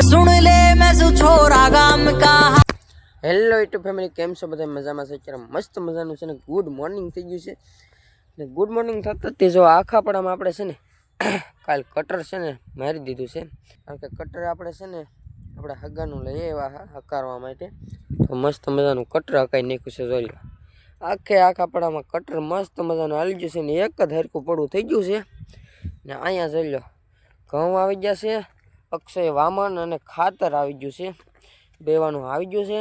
सुन ले मैं जो छोरा गाम का। હેલો યુટ્યુબ ફેમિલી, કેમ છો બધા? મજામાં છે? અત્યારે મસ્ત મજાનું છે ને ગુડ મોર્નિંગ થઈ ગયું છે ને ગુડ મોર્નિંગ થતાં તે જો આખા પડામાં આપણે છે ને કાલ કટર છે ને મારી દીધું છે, કારણ કે કટર આપણે છે ને આપણે હગાનું લઈએ એવા હકારવા માટે, તો મસ્ત મજાનું કટર હકાઈ નાખ્યું છે. જોઈ લો આખા પડામાં કટર મસ્ત મજાનું હાલી ગયું છે ને એક જ હરખું પડવું થઈ ગયું છે ને. અહીંયા જોઈ લો ઘઉં આવી ગયા છે, અક્ષય વામન અને ખાતર આવી ગયું છે, બેવાનું આવી ગયું છે.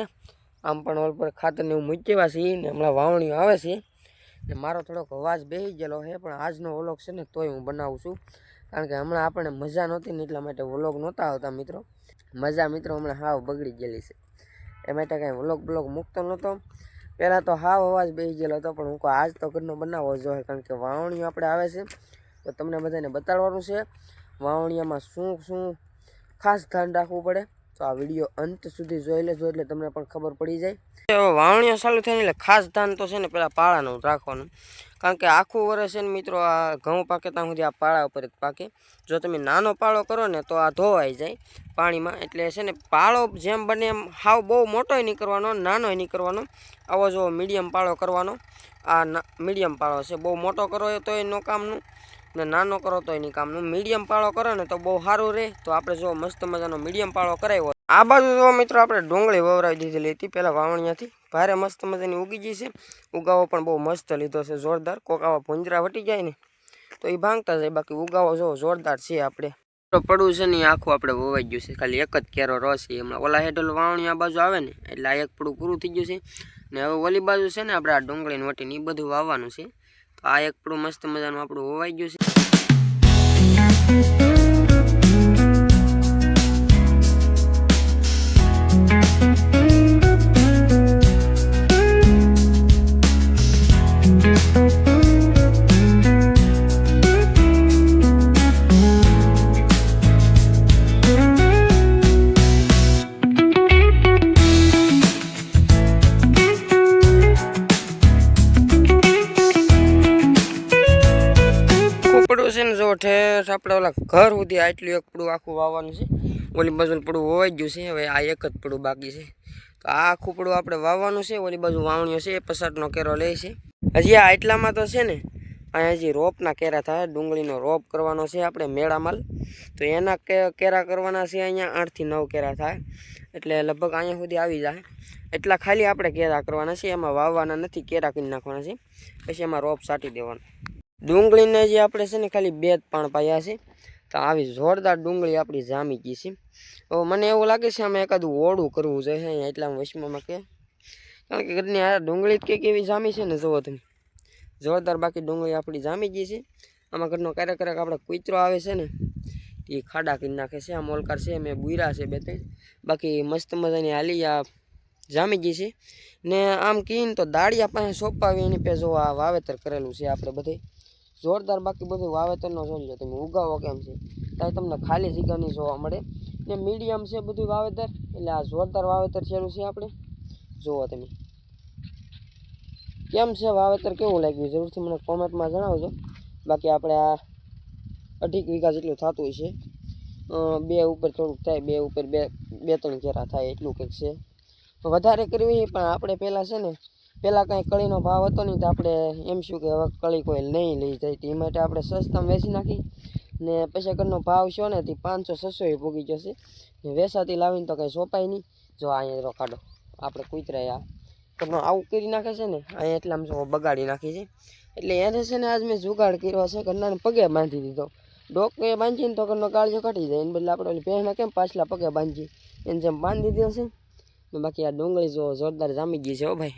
આમ પણ ઓલ પર ખાતર ને એવું મૂકેવા છે ને હમણાં વાવણીઓ આવે છે ને મારો થોડોક અવાજ બેસી ગયેલો છે, પણ આજનો વ્લોગ છે ને તોય હું બનાવું છું, કારણ કે હમણાં આપણને મજા નહોતી ને એટલા માટે વ્લોગ નહોતા આવતા મિત્રો. મજા મિત્રો હમણાં હાવ બગડી ગયેલી છે, એ માટે કાંઈ વ્લોગ મૂકતો નહોતો. પહેલાં તો હાવ અવાજ બેસી ગયેલો હતો, પણ હું કહું આજ તો ઘરનો બનાવવો જોઈએ, કારણ કે વાવણીઓ આપણે આવે છે તો તમને બધાને બતાડવાનું છે વાવણીયામાં શું ખાસ ધ્યાન રાખવું પડે. તો આ વિડીયો અંત સુધી જોઈ લેજો એટલે તમને પણ ખબર પડી જાય. વાવણીઓ ચાલુ થાય એટલે ખાસ ધ્યાન તો છે ને પેલા પાળાનું રાખવાનું, કારણ કે આખું વર્ષ છે ને મિત્રો આ ઘઉં પાકે ત્યાં સુધી આ પાળા ઉપર જ પાકે. જો તમે નાનો પાળો કરો ને તો આ ધોવાઈ જાય પાણીમાં, એટલે છે ને પાળો જેમ બને એમ હાવ બહુ મોટોય નહીં કરવાનો, નાનોય નહીં કરવાનો, આવો જો મીડિયમ પાળો કરવાનો. આ મીડિયમ પાળો છે, બહુ મોટો કરો તો એનો કામનું ને નાનો કરો તો એની કામનું. મીડિયમ પાળો કરો ને તો બહુ સારું રહે. તો આપણે જો મસ્ત મજાનો મીડિયમ પાળો કરાવ્યો. આ બાજુ જો મિત્રો આપણે ડુંગળી વવરાવી દીધેલી હતી પહેલાં વાવણીયાથી, ભારે મસ્ત મજાની ઉગી ગઈ છે. ઉગાવો પણ બહુ મસ્ત લીધો છે, જોરદાર. કોક આવા ભૂંજરા વટી જાય ને તો એ ભાંગતા જાય, બાકી ઉગાવો જો જોરદાર છે. આપણે પડવું છે ને આખું આપણે વવાઈ ગયું છે, ખાલી એક જ કેરો રસ છે. હમણાં ઓલા હેઠળ વાવણી આ બાજુ આવે ને એટલે આ એક પડું પૂરું થઈ ગયું છે ને. હવે ઓલી બાજુ છે ને આપણે આ ડુંગળીને વટીને એ બધું વાવવાનું છે. તો આ એક પડું મસ્ત મજાનું આપણું વવાઈ ગયું છે. છે ને જો ઠેઠ આપણે ઓલા ઘર સુધી આટલું એક પડું આખું વાવવાનું છે. ઓલી બાજુ પડું વવાઈ ગયું છે, હવે આ એક જ પડું બાકી છે. તો આ આખું પડું આપણે વાવવાનું છે. ઓલી બાજુ વાવણીઓ છે એ 50નો કેરો લે છે. હજી આ એટલામાં તો છે ને અહીંયા હજી રોપના કેરા થાય, ડુંગળીનો રોપ કરવાનો છે આપણે મેળામાલ, તો એના કેરા કરવાના છે. અહીંયા 8 થી 9 કેરા થાય, એટલે લગભગ અહીંયા સુધી આવી જાય. એટલા ખાલી આપણે કેરા કરવાના છે, એમાં વાવવાના નથી, કેરા કરી નાખવાના છે, પછી એમાં રોપ સાટી દેવાનો. ડુંગળીને જે આપણે છે ને ખાલી 2 જ પાણ પાયા છે, તો આવી જોરદાર ડુંગળી આપણી જામી ગઈ છે. હવે મને એવું લાગે છે આમાં એકાદું ઓળું કરવું જોઈએ અહીંયા એટલામાં વચમાં કે, કારણ કે ઘરની આ ડુંગળી કંઈક એવી જામી છે ને જુઓ તમે, જોરદાર. બાકી ડુંગળી આપણી જામી ગઈ છે. આમાં ઘરનો ક્યારેક આપણે કૂતરો આવે છે ને એ ખાડા કરી નાખે છે. આ મોલકાર છે મેં બુયરા છે 2-3, બાકી મસ્ત મજાની હાલી આ જામી ગઈ છે. ને આમ કહીને તો દાળિયા પાસે સોંપાવી એની પે જો આ વાવેતર કરેલું છે આપણે બધે જોરદાર. બાકી બધું વાવેતરનો જોઈ લો તમે, ઉગાવો કેમ છે ત્યાં તમને ખાલી જગ્યાની જોવા મળે ને. મીડિયમ છે બધું વાવેતર, એટલે આ જોરદાર વાવેતર છેલું છે આપણે. જુઓ તમે કેમ છે વાવેતર, કેવું લાગ્યું જરૂરથી મને કોમેન્ટમાં જણાવજો. બાકી આપણે આ 2.5 વીઘા જેટલું થતું હોય છે. 2 ઉપર થોડુંક થાય, 2 ઉપર 2-3 કેરા થાય એટલું કંઈક છે. વધારે કરવી પણ આપણે પહેલાં છે ને કાંઈ કળીનો ભાવ હતો નહીં, તો આપણે એમ શું કે હવે કળી કોઈ નહીં લઈ જાય, એ માટે આપણે સસ્તામાં વેચી નાખી ને પછી ઘરનો ભાવ છો ને તે 500-600 ભોગી જશે ને. વેસાતી લાવીને તો કંઈ સોંપાય નહીં. જો અહીંયા ખાડો આપણે કૂતરાય આ ઘરનો આવું કરી નાખે છે ને, અહીંયા એટલામાં જો બગાડી નાખી છે. એટલે એને છે ને આજ મેં જુગાડ કર્યો છે, ઘરનાને પગે બાંધી દીધો. ડોકે બાંધીને તો ઘરનો કાળજો કાઢી જાય, એને બદલે આપણે ઓલી પહેલા કેમ પાછલા પગે બાંધી એને જેમ બાંધી દીધો છે ને. બાકી આ ડુંગળી જો જોરદાર જામી ગઈ છે હો ભાઈ.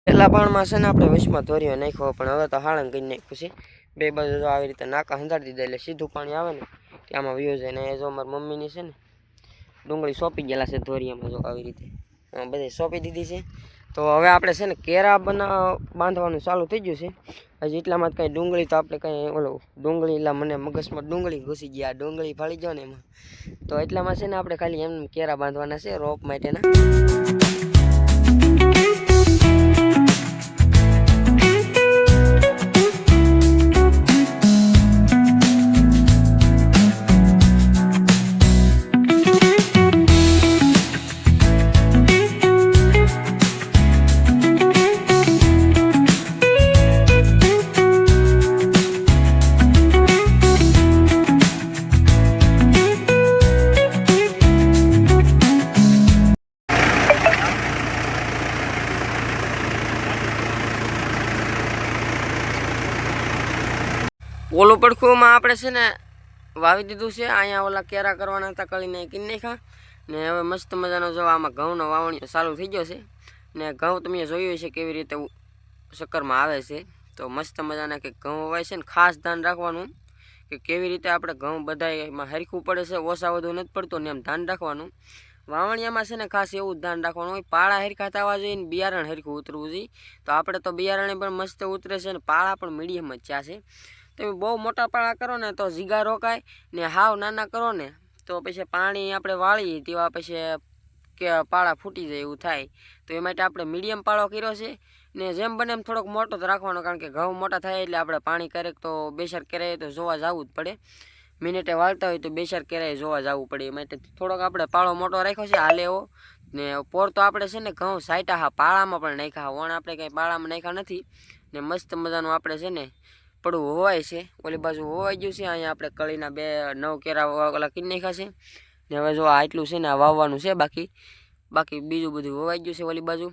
પહેલા પાણમાં છે ને આપણે વચમાં ધોરીઓ નાખ્યો, પણ હવે તો હાળંગ કરી નાખ્યું છે. 2 બાજુ જો આવી રીતે નાકા હંધાડી દીધા એટલે સીધું પાણી આવે ને ત્યાંમાં વ્યૂ જાય. ને એ જો મારી મમ્મીની છે ને ડુંગળી સોંપી ગયેલા છે ધોરીયામાં, જો આવી રીતે બધે સોંપી દીધી છે. તો હવે આપણે છે ને કેરા બાંધવાનું ચાલુ થઈ ગયું છે. હજી એટલામાં જ કાંઈ ડુંગળી તો આપણે કાંઈ ઓલો ડુંગળી એટલે મને મગજમાં ડુંગળી ઘૂસી ગયા, ડુંગળી ફાળી ગયો ને એમાં, તો એટલામાં છે ને આપણે ખાલી એમ કેરા બાંધવાના છે રોપ માટેના. ખોડખુમાં આપણે છે ને વાવી દીધું છે. અહીંયા ઓલા કેરા કરવાના હતા, કળીને કીને નાખ્યા ને હવે મસ્ત મજાનો જો આમાં ઘઉંનો વાવણી ચાલુ થઈ ગયો છે. ને ઘઉં તમે જોયું છે કેવી રીતે ચક્કરમાં આવે છે. તો મસ્ત મજાના કે ઘઉં વાય છે ને ખાસ ધ્યાન રાખવાનું કે કેવી રીતે આપણે ઘઉં બધામાં હરખું પડે છે, ઓછા વધુ નથી પડતું ને એમ ધ્યાન રાખવાનું. વાવણિયામાં છે ને ખાસ એવું ધ્યાન રાખવાનું હોય, પાળા હરખા થવા જોઈએ ને બિયારણ હરખું ઉતરવું જોઈએ. તો આપણે તો બિયારણે પણ મસ્ત ઉતરે છે ને પાળા પણ મીડિયમ જ થયા છે. તમે બહુ મોટા પાળા કરો ને તો જીગા રોકાય ને હાવ નાના કરો ને તો પછી પાણી આપણે વાળીએ તેવા પછી કે પાળા ફૂટી જાય એવું થાય. તો એ માટે આપણે મીડિયમ પાળો કર્યો છે ને જેમ બને એમ થોડોક મોટો જ રાખવાનો, કારણ કે ઘઉં મોટા થાય એટલે આપણે પાણી ક્યારેક તો બેસર ક્યારેય તો જોવા જવું જ પડે. મિનિટે વાળતા હોય તો બેસર ક્યારેય જોવા જવું પડે. એ માટે થોડોક આપણે પાળો મોટો રાખ્યો છે હાલે એવો. ને પોર તો આપણે છે ને ઘઉં સાઈટા હા પાળામાં પણ નાખ્યા, વણ આપણે કંઈ પાળામાં નાખ્યા નથી. ને મસ્ત મજાનું આપણે છે ને પડવું હોવાય છે. ઓલી બાજુ હોવાઈ ગયું છે. અહીંયા આપણે કળીના 9 કેરા ઓલા કીને નાખ્યા છે. ને હવે જો આટલું છે ને આ વાવવાનું છે, બાકી બીજું બધું હોવાઈ ગયું છે ઓલી બાજુ.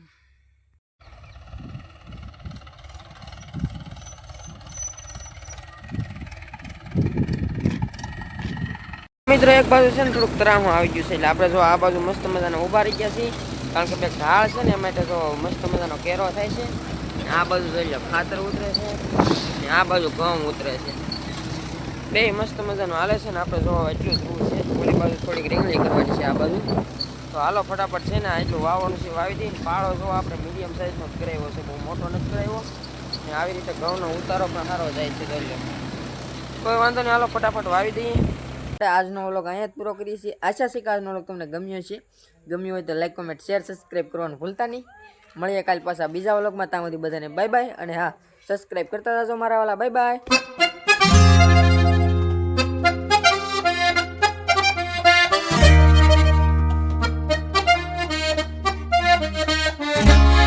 મિત્રો એક બાજુ છે ને થોડુંક તરાહું આવી ગયું છે એટલે આપણે જો આ બાજુ મસ્ત મજાના ઊભા રહી ગયા છીએ, કારણ કે બે ઢાળ છે ને એ માટે તો મસ્ત મજાનો કેરો થાય છે. આ બાજુ જોઈ લો ખાતર ઉતરે છે ને આ બાજુ ઘઉં ઉતરે છે. બે મસ્ત મજાનું હાલે છે ને આપણે જો એટલું જ રૂ છે. ઓલી બાજુ થોડીક રીંગણી કરવાની છે આ બાજુ. તો હાલો ફટાફટ છે ને એટલું વાવવાનું છે વાવી દઈએ. પાળો જો આપણે મીડિયમ સાઇઝનો જ કરાવ્યો છે, બહુ મોટો નથી કરાવ્યો. ને આવી રીતે ઘઉંનો ઉતારો પણ સારો જાય છે. જોઈ લો કોઈ વાંધો નહીં, હાલો ફટાફટ વાવી દઈએ. આજનો વ્લોગ અહીંયા જ પૂરો કરીએ છીએ. આશા છે કે આજનો વ્લોગ તમને ગમ્યો છે. ગમ્યું હોય તો લાઈક, કોમેન્ટ, શેર, સબસ્ક્રાઈબ કરવાનું ભૂલતા નહીં. મળીએ કાલ પાછા બીજા વ્લોગમાં. ત્યાં સુધી બધાને બાય બાય. અને હા, સબસ્ક્રાઈબ કરતા જાજો મારા વાલા. Bye bye.